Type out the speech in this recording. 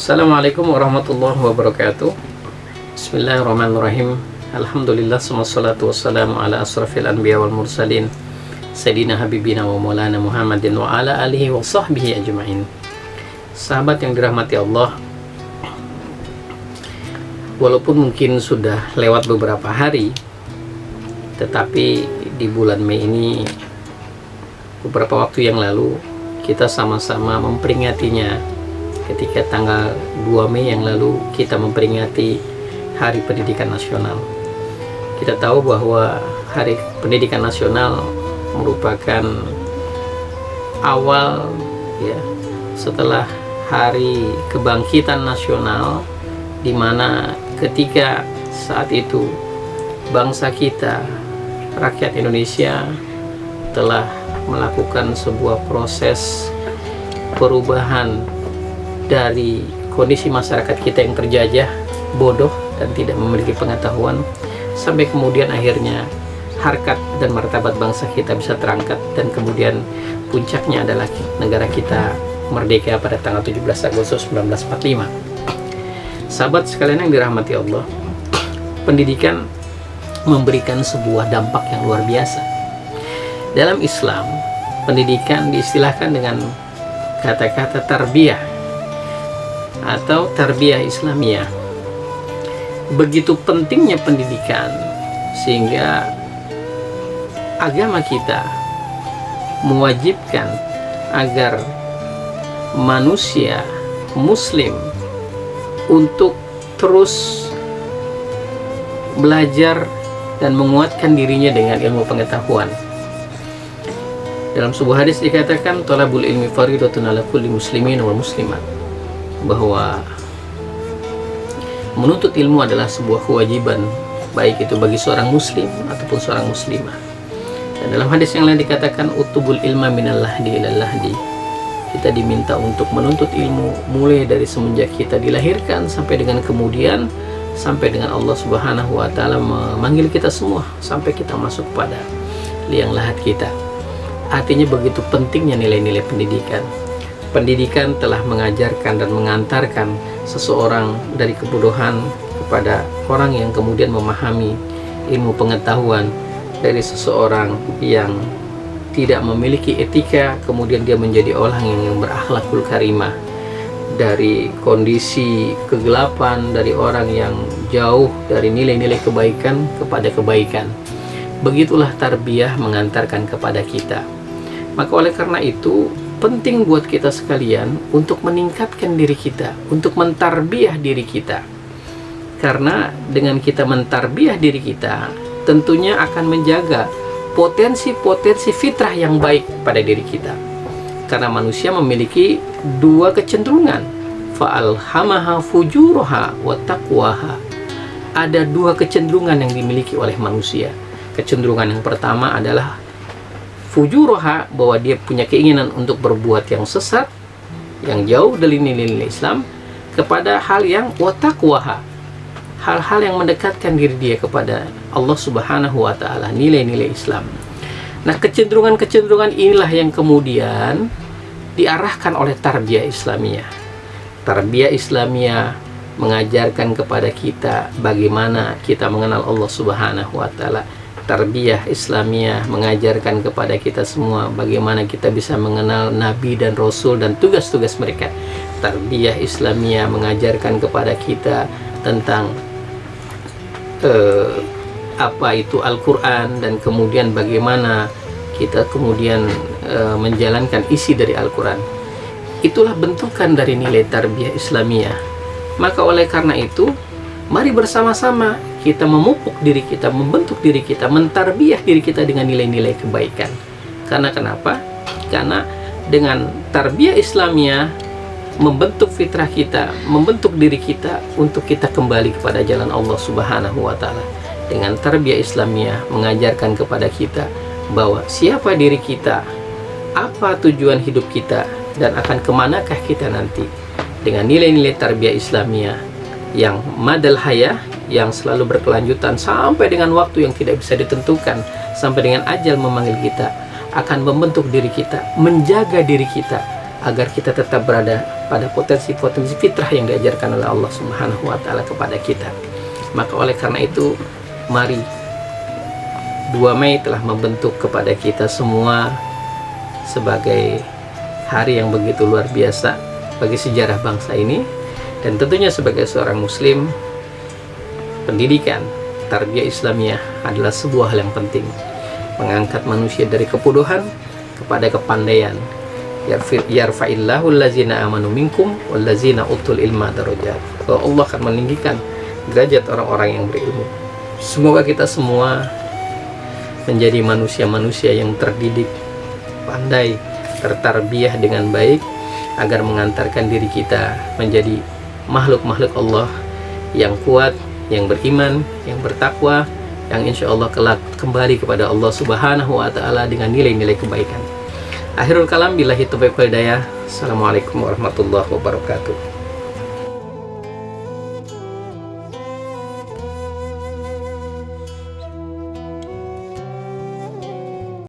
Assalamualaikum warahmatullahi wabarakatuh. Bismillahirrahmanirrahim. Alhamdulillah, wassalatu wassalamu ala asrafil anbiya wal mursalin Sayyidina habibina wa maulana Muhammadin wa ala alihi wa sahbihi ajma'in. Sahabat yang dirahmati Allah, walaupun mungkin sudah lewat beberapa hari, tetapi di bulan Mei ini, beberapa waktu yang lalu kita sama-sama memperingatinya. Ketika tanggal 2 Mei yang lalu kita memperingati Hari Pendidikan Nasional. Kita tahu bahwa Hari Pendidikan Nasional merupakan awal setelah Hari Kebangkitan Nasional, di mana ketika saat itu bangsa kita, rakyat Indonesia, telah melakukan sebuah proses perubahan dari kondisi masyarakat kita yang terjajah, bodoh, dan tidak memiliki pengetahuan, sampai kemudian akhirnya harkat dan martabat bangsa kita bisa terangkat, dan kemudian puncaknya adalah negara kita merdeka pada tanggal 17 Agustus 1945. Sahabat sekalian yang dirahmati Allah, pendidikan memberikan sebuah dampak yang luar biasa. Dalam Islam, pendidikan diistilahkan dengan kata-kata tarbiyah atau tarbiyah Islamiyah. Begitu pentingnya pendidikan sehingga agama kita mewajibkan agar manusia muslim untuk terus belajar dan menguatkan dirinya dengan ilmu pengetahuan. Dalam sebuah hadis dikatakan, thalabul ilmi faridatun ala kulli muslimin wal muslimat, bahwa menuntut ilmu adalah sebuah kewajiban, baik itu bagi seorang muslim ataupun seorang muslimah. Dan dalam hadis yang lain dikatakan, utubul ilma minal lahdi ilal lahdi. Kita diminta untuk menuntut ilmu mulai dari semenjak kita dilahirkan sampai dengan kemudian, sampai dengan Allah Subhanahu wa Ta'ala memanggil kita semua sampai kita masuk pada liang lahat kita. Artinya begitu pentingnya nilai-nilai pendidikan. Pendidikan telah mengajarkan dan mengantarkan seseorang dari kebodohan kepada orang yang kemudian memahami ilmu pengetahuan, dari seseorang yang tidak memiliki etika kemudian dia menjadi orang yang berakhlakul karimah, dari kondisi kegelapan, dari orang yang jauh dari nilai-nilai kebaikan kepada kebaikan. Begitulah tarbiyah mengantarkan kepada kita. Maka oleh karena itu penting buat kita sekalian untuk meningkatkan diri kita, untuk mentarbiyah diri kita. Karena dengan kita mentarbiyah diri kita, tentunya akan menjaga potensi-potensi fitrah yang baik pada diri kita. Karena manusia memiliki dua kecenderungan, fa'alhamaha fujuraha wa taqwaha. Ada dua kecenderungan yang dimiliki oleh manusia. Kecenderungan yang pertama adalah fujuraha, bahwa dia punya keinginan untuk berbuat yang sesat, yang jauh dari nilai-nilai Islam, kepada hal yang wataqwaha, hal-hal yang mendekatkan diri dia kepada Allah Subhanahu wa Ta'ala, nilai-nilai Islam. Nah, kecenderungan-kecenderungan inilah yang kemudian diarahkan oleh tarbiyah Islamiyah. Tarbiyah Islamiyah mengajarkan kepada kita bagaimana kita mengenal Allah Subhanahu wa Ta'ala. Tarbiyah Islamiyah mengajarkan kepada kita semua bagaimana kita bisa mengenal Nabi dan Rasul dan tugas-tugas mereka. Tarbiyah Islamiyah mengajarkan kepada kita tentang apa itu Al-Quran, dan kemudian bagaimana kita kemudian menjalankan isi dari Al-Quran. Itulah bentukan dari nilai tarbiyah Islamiyah. Maka oleh karena itu, mari bersama-sama kita memupuk diri kita, membentuk diri kita, mentarbiyah diri kita dengan nilai-nilai kebaikan. Karena kenapa? Karena dengan tarbiyah Islamiyah membentuk fitrah kita, membentuk diri kita untuk kita kembali kepada jalan Allah Subhanahu wa Ta'ala. Dengan tarbiyah Islamiyah mengajarkan kepada kita bahwa siapa diri kita, apa tujuan hidup kita, dan akan kemanakah kita nanti. Dengan nilai-nilai tarbiyah Islamiyah yang madal hayah, yang selalu berkelanjutan sampai dengan waktu yang tidak bisa ditentukan, sampai dengan ajal memanggil kita, akan membentuk diri kita, menjaga diri kita agar kita tetap berada pada potensi-potensi fitrah yang diajarkan oleh Allah Subhanahu wa taala kepada kita. Maka oleh karena itu, mari 2 Mei telah membentuk kepada kita semua sebagai hari yang begitu luar biasa bagi sejarah bangsa ini, dan tentunya sebagai seorang muslim, pendidikan tarbiyah Islamiyah adalah sebuah hal yang penting, mengangkat manusia dari kebodohan kepada kepandaian. Yarfa'illahu allazina amanu minkum wallazina utul ilma darajat. Allah akan meninggikan derajat orang-orang yang berilmu. Semoga kita semua menjadi manusia-manusia yang terdidik, pandai, tertarbiyah dengan baik, agar mengantarkan diri kita menjadi makhluk-makhluk Allah yang kuat, yang beriman, yang bertakwa, yang insya Allah kelak kembali kepada Allah Subhanahu wa taala dengan nilai-nilai kebaikan. Akhirul kalam, billahi taufiq wal hidayah. Assalamualaikum warahmatullahi wabarakatuh.